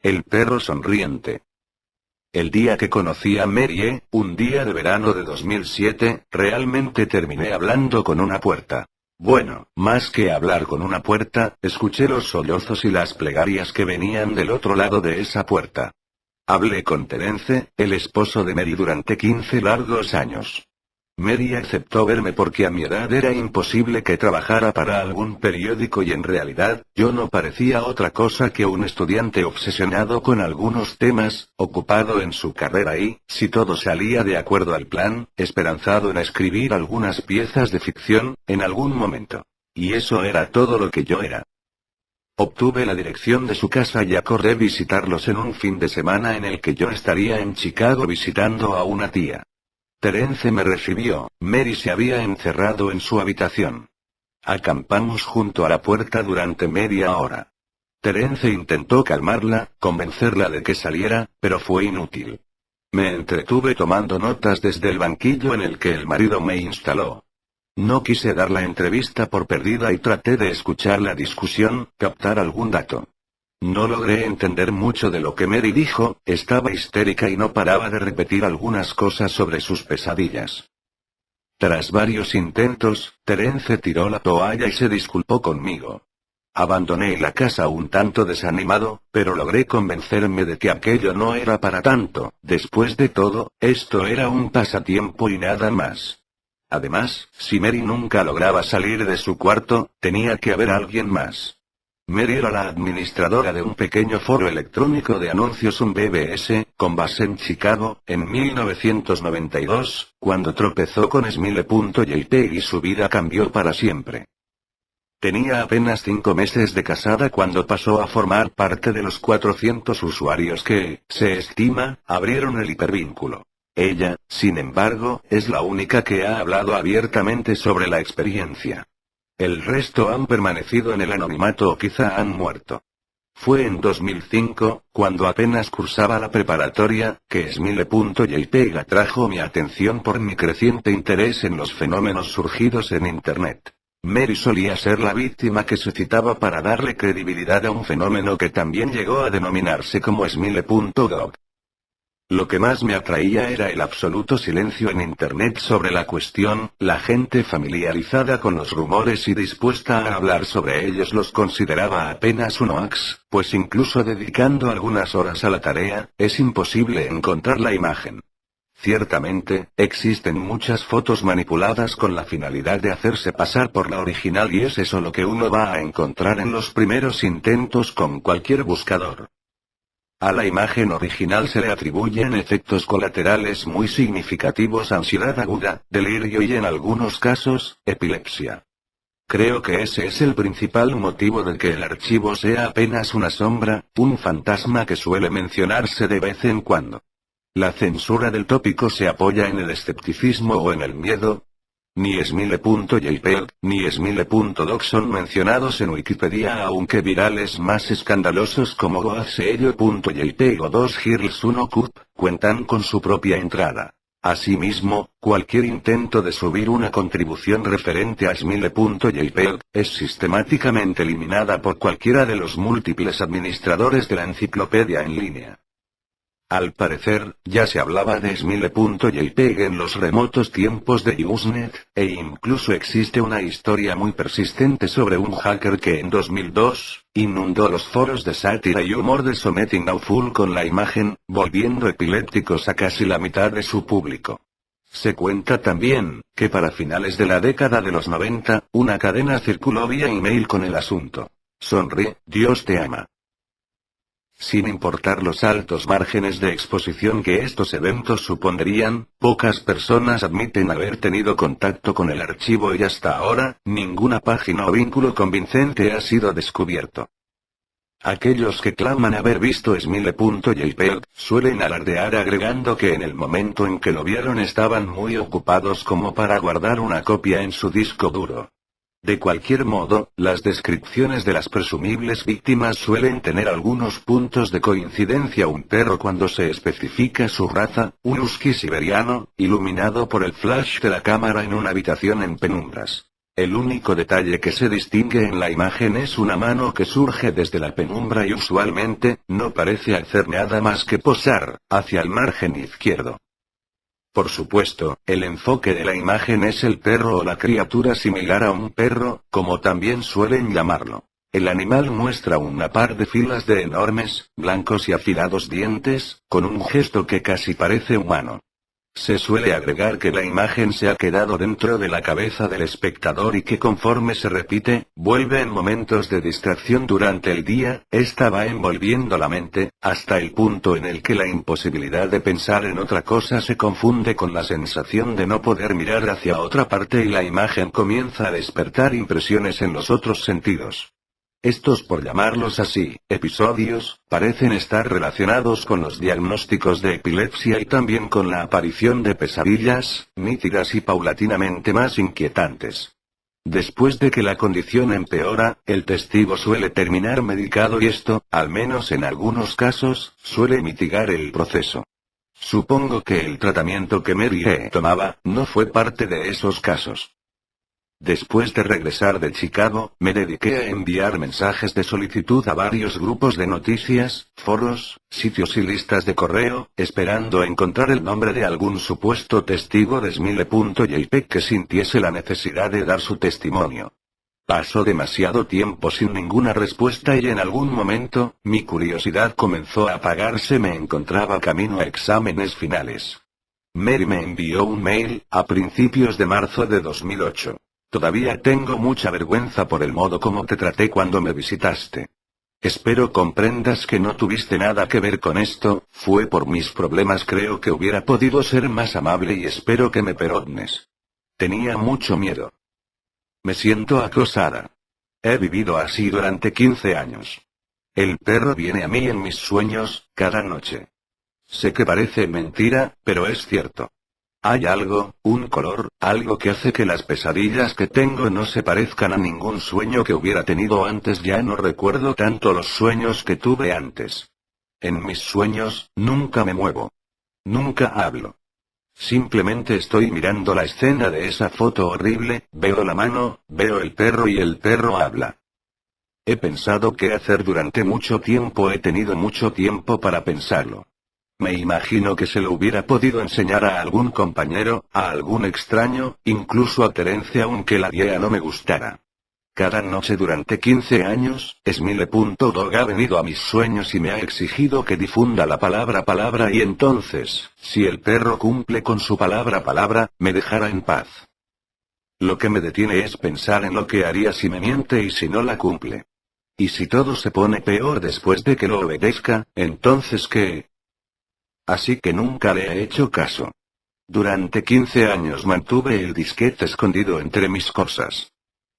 El perro sonriente. El día que conocí a Mary, un día de verano de 2007, realmente terminé hablando con una puerta. Bueno, más que hablar con una puerta, escuché los sollozos y las plegarias que venían del otro lado de esa puerta. Hablé con Terence, el esposo de Mary, durante 15 largos años. Mary aceptó verme porque a mi edad era imposible que trabajara para algún periódico y en realidad, yo no parecía otra cosa que un estudiante obsesionado con algunos temas, ocupado en su carrera y, si todo salía de acuerdo al plan, esperanzado en escribir algunas piezas de ficción, en algún momento. Y eso era todo lo que yo era. Obtuve la dirección de su casa y acordé visitarlos en un fin de semana en el que yo estaría en Chicago visitando a una tía. Terence me recibió. Mary se había encerrado en su habitación. Acampamos junto a la puerta durante media hora. Terence intentó calmarla, convencerla de que saliera, pero fue inútil. Me entretuve tomando notas desde el banquillo en el que el marido me instaló. No quise dar la entrevista por perdida y traté de escuchar la discusión, captar algún dato. No logré entender mucho de lo que Mary dijo, estaba histérica y no paraba de repetir algunas cosas sobre sus pesadillas. Tras varios intentos, Terence tiró la toalla y se disculpó conmigo. Abandoné la casa un tanto desanimado, pero logré convencerme de que aquello no era para tanto. Después de todo, esto era un pasatiempo y nada más. Además, si Mary nunca lograba salir de su cuarto, tenía que haber alguien más. Mary era la administradora de un pequeño foro electrónico de anuncios, un BBS, con base en Chicago, en 1992, cuando tropezó con Smile.jpg y su vida cambió para siempre. Tenía apenas 5 meses de casada cuando pasó a formar parte de los 400 usuarios que, se estima, abrieron el hipervínculo. Ella, sin embargo, es la única que ha hablado abiertamente sobre la experiencia. El resto han permanecido en el anonimato o quizá han muerto. Fue en 2005, cuando apenas cursaba la preparatoria, que Smile.jpg atrajo mi atención por mi creciente interés en los fenómenos surgidos en Internet. Mary solía ser la víctima que se citaba para darle credibilidad a un fenómeno que también llegó a denominarse como Smile.gov. Lo que más me atraía era el absoluto silencio en Internet sobre la cuestión, la gente familiarizada con los rumores y dispuesta a hablar sobre ellos los consideraba apenas un hoax, pues incluso dedicando algunas horas a la tarea, es imposible encontrar la imagen. Ciertamente, existen muchas fotos manipuladas con la finalidad de hacerse pasar por la original y es eso lo que uno va a encontrar en los primeros intentos con cualquier buscador. A la imagen original se le atribuyen efectos colaterales muy significativos: ansiedad aguda, delirio y en algunos casos, epilepsia. Creo que ese es el principal motivo de que el archivo sea apenas una sombra, un fantasma que suele mencionarse de vez en cuando. La censura del tópico se apoya en el escepticismo o en el miedo. Ni Smile.jpg, ni Smile.doc son mencionados en Wikipedia, aunque virales más escandalosos como goasello.jpg o 2girls1cup, cuentan con su propia entrada. Asimismo, cualquier intento de subir una contribución referente a Smile.jpg, es sistemáticamente eliminada por cualquiera de los múltiples administradores de la enciclopedia en línea. Al parecer, ya se hablaba de Smile.jpg en los remotos tiempos de Usenet, e incluso existe una historia muy persistente sobre un hacker que en 2002, inundó los foros de sátira y humor de Something Awful con la imagen, volviendo epilépticos a casi la mitad de su público. Se cuenta también, que para finales de la década de los 90, una cadena circuló vía email con el asunto: sonríe, Dios te ama. Sin importar los altos márgenes de exposición que estos eventos supondrían, pocas personas admiten haber tenido contacto con el archivo y hasta ahora, ninguna página o vínculo convincente ha sido descubierto. Aquellos que claman haber visto Smile.jpg, suelen alardear agregando que en el momento en que lo vieron estaban muy ocupados como para guardar una copia en su disco duro. De cualquier modo, las descripciones de las presumibles víctimas suelen tener algunos puntos de coincidencia: un perro cuando se especifica su raza, un husky siberiano, iluminado por el flash de la cámara en una habitación en penumbras. El único detalle que se distingue en la imagen es una mano que surge desde la penumbra y usualmente, no parece hacer nada más que posar, hacia el margen izquierdo. Por supuesto, el enfoque de la imagen es el perro o la criatura similar a un perro, como también suelen llamarlo. El animal muestra una par de filas de enormes, blancos y afilados dientes, con un gesto que casi parece humano. Se suele agregar que la imagen se ha quedado dentro de la cabeza del espectador y que conforme se repite, vuelve en momentos de distracción durante el día, esta va envolviendo la mente, hasta el punto en el que la imposibilidad de pensar en otra cosa se confunde con la sensación de no poder mirar hacia otra parte y la imagen comienza a despertar impresiones en los otros sentidos. Estos, por llamarlos así, episodios, parecen estar relacionados con los diagnósticos de epilepsia y también con la aparición de pesadillas, nítidas y paulatinamente más inquietantes. Después de que la condición empeora, el testigo suele terminar medicado y esto, al menos en algunos casos, suele mitigar el proceso. Supongo que el tratamiento que Mary tomaba, no fue parte de esos casos. Después de regresar de Chicago, me dediqué a enviar mensajes de solicitud a varios grupos de noticias, foros, sitios y listas de correo, esperando encontrar el nombre de algún supuesto testigo de Smile.jpg que sintiese la necesidad de dar su testimonio. Pasó demasiado tiempo sin ninguna respuesta y en algún momento, mi curiosidad comenzó a apagarse. Me encontraba camino a exámenes finales. Mary me envió un mail, a principios de marzo de 2008. Todavía tengo mucha vergüenza por el modo como te traté cuando me visitaste. Espero comprendas que no tuviste nada que ver con esto, fue por mis problemas. Creo que hubiera podido ser más amable y espero que me perdones. Tenía mucho miedo. Me siento acosada. He vivido así durante 15 años. El perro viene a mí en mis sueños, cada noche. Sé que parece mentira, pero es cierto. Hay algo, un color, algo que hace que las pesadillas que tengo no se parezcan a ningún sueño que hubiera tenido antes. Ya no recuerdo tanto los sueños que tuve antes. En mis sueños, nunca me muevo. Nunca hablo. Simplemente estoy mirando la escena de esa foto horrible, veo la mano, veo el perro y el perro habla. He pensado qué hacer durante mucho tiempo, he tenido mucho tiempo para pensarlo. Me imagino que se lo hubiera podido enseñar a algún compañero, a algún extraño, incluso a Terence aunque la idea no me gustara. Cada noche durante 15 años, Smile.dog ha venido a mis sueños y me ha exigido que difunda la palabra y entonces, si el perro cumple con su palabra, me dejará en paz. Lo que me detiene es pensar en lo que haría si me miente y si no la cumple. Y si todo se pone peor después de que lo obedezca, entonces ¿qué? Así que nunca le he hecho caso. Durante 15 años mantuve el disquete escondido entre mis cosas.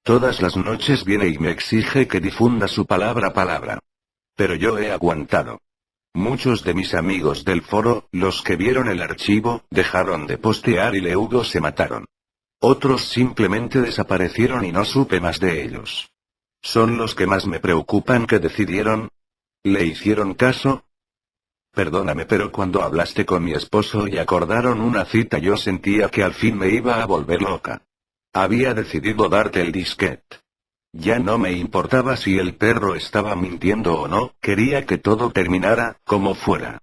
Todas las noches viene y me exige que difunda su palabra. Pero yo he aguantado. Muchos de mis amigos del foro, los que vieron el archivo, dejaron de postear y luego se mataron. Otros simplemente desaparecieron y no supe más de ellos. Son los que más me preocupan. ¿Qué decidieron? ¿Le hicieron caso? Perdóname, pero cuando hablaste con mi esposo y acordaron una cita yo sentía que al fin me iba a volver loca. Había decidido darte el disquete. Ya no me importaba si el perro estaba mintiendo o no, quería que todo terminara, como fuera.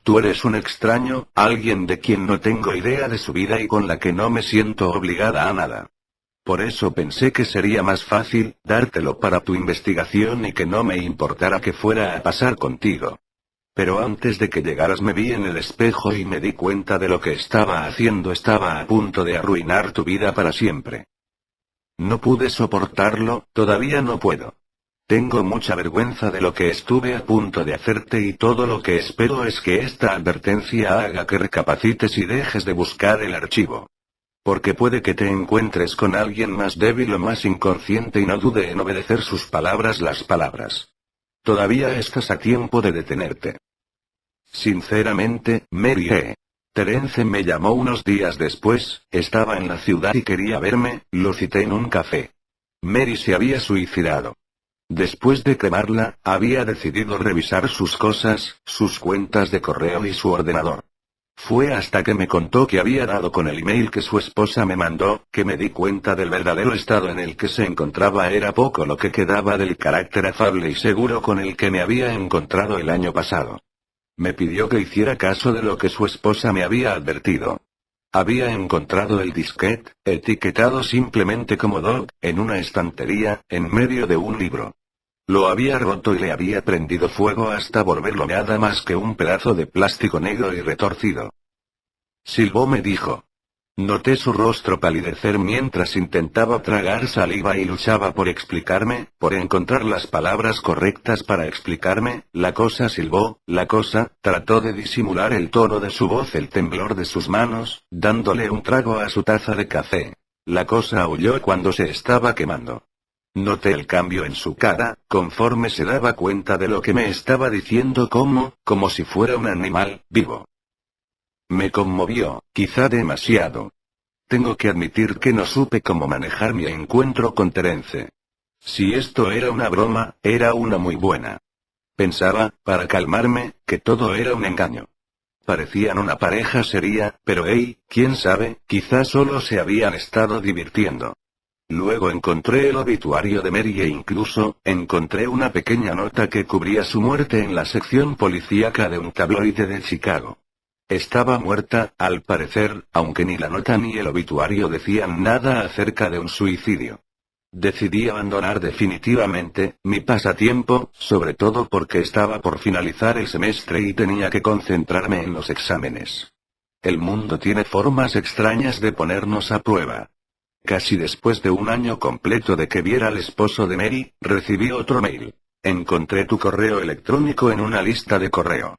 Tú eres un extraño, alguien de quien no tengo idea de su vida y con la que no me siento obligada a nada. Por eso pensé que sería más fácil, dártelo para tu investigación y que no me importara que fuera a pasar contigo. Pero antes de que llegaras me vi en el espejo y me di cuenta de lo que estaba haciendo. Estaba a punto de arruinar tu vida para siempre. No pude soportarlo, todavía no puedo. Tengo mucha vergüenza de lo que estuve a punto de hacerte y todo lo que espero es que esta advertencia haga que recapacites y dejes de buscar el archivo. Porque puede que te encuentres con alguien más débil o más inconsciente y no dude en obedecer sus palabras. Las palabras. Todavía estás a tiempo de detenerte. Sinceramente, Mary Terence me llamó unos días después, estaba en la ciudad y quería verme, lo cité en un café. Mary se había suicidado. Después de cremarla, había decidido revisar sus cosas, sus cuentas de correo y su ordenador. Fue hasta que me contó que había dado con el email que su esposa me mandó, que me di cuenta del verdadero estado en el que se encontraba. Era poco lo que quedaba del carácter afable y seguro con el que me había encontrado el año pasado. Me pidió que hiciera caso de lo que su esposa me había advertido. Había encontrado el disquete, etiquetado simplemente como Dog, en una estantería, en medio de un libro. Lo había roto y le había prendido fuego hasta volverlo nada más que un pedazo de plástico negro y retorcido. Silbó, me dijo. Noté su rostro palidecer mientras intentaba tragar saliva y luchaba por explicarme, por encontrar las palabras correctas para explicarme. La cosa, silbó, la cosa. Trató de disimular el tono de su voz, el temblor de sus manos, dándole un trago a su taza de café. La cosa aulló cuando se estaba quemando. Noté el cambio en su cara, conforme se daba cuenta de lo que me estaba diciendo, como si fuera un animal vivo. Me conmovió, quizá demasiado. Tengo que admitir que no supe cómo manejar mi encuentro con Terence. Si esto era una broma, era una muy buena. Pensaba, para calmarme, que todo era un engaño. Parecían una pareja seria, pero quién sabe, quizá solo se habían estado divirtiendo. Luego encontré el obituario de Mary e incluso, encontré una pequeña nota que cubría su muerte en la sección policíaca de un tabloide de Chicago. Estaba muerta, al parecer, aunque ni la nota ni el obituario decían nada acerca de un suicidio. Decidí abandonar definitivamente mi pasatiempo, sobre todo porque estaba por finalizar el semestre y tenía que concentrarme en los exámenes. El mundo tiene formas extrañas de ponernos a prueba. Casi después de un año completo de que viera al esposo de Mary, recibí otro mail. Encontré tu correo electrónico en una lista de correo.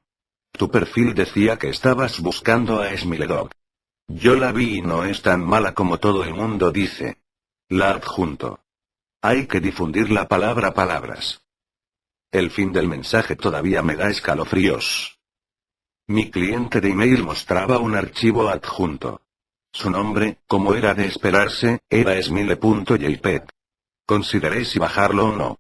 Tu perfil decía que estabas buscando a Smiledog. Yo la vi y no es tan mala como todo el mundo dice. La adjunto. Hay que difundir la palabra palabras. El fin del mensaje todavía me da escalofríos. Mi cliente de email mostraba un archivo adjunto. Su nombre, como era de esperarse, era smile.jpg. Consideré si bajarlo o no.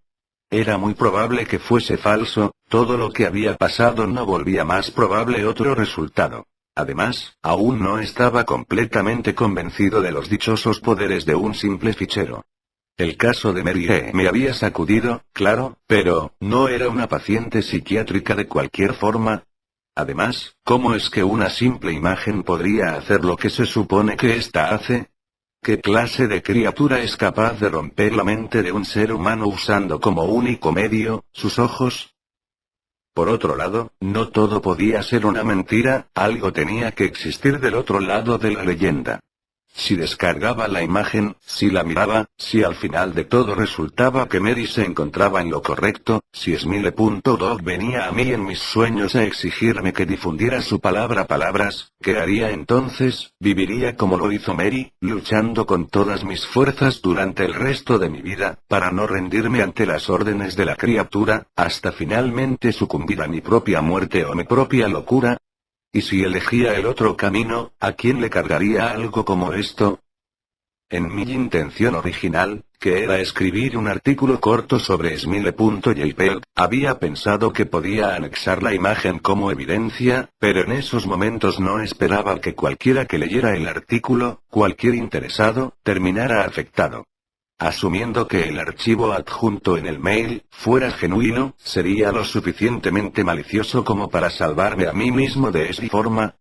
Era muy probable que fuese falso, todo lo que había pasado no volvía más probable otro resultado. Además, aún no estaba completamente convencido de los dichosos poderes de un simple fichero. El caso de Mary me había sacudido, claro, pero, ¿no era una paciente psiquiátrica de cualquier forma? Además, ¿cómo es que una simple imagen podría hacer lo que se supone que ésta hace? ¿Qué clase de criatura es capaz de romper la mente de un ser humano usando como único medio, sus ojos? Por otro lado, no todo podía ser una mentira, algo tenía que existir del otro lado de la leyenda. Si descargaba la imagen, si la miraba, si al final de todo resultaba que Mary se encontraba en lo correcto, si Smile.dog venía a mí en mis sueños a exigirme que difundiera su palabra palabras, ¿qué haría entonces? Viviría como lo hizo Mary, luchando con todas mis fuerzas durante el resto de mi vida, para no rendirme ante las órdenes de la criatura, hasta finalmente sucumbir a mi propia muerte o mi propia locura. ¿Y si elegía el otro camino, a quién le cargaría algo como esto? En mi intención original, que era escribir un artículo corto sobre Smile.jpg, había pensado que podía anexar la imagen como evidencia, pero en esos momentos no esperaba que cualquiera que leyera el artículo, cualquier interesado, terminara afectado. Asumiendo que el archivo adjunto en el mail fuera genuino, sería lo suficientemente malicioso como para salvarme a mí mismo de esa forma.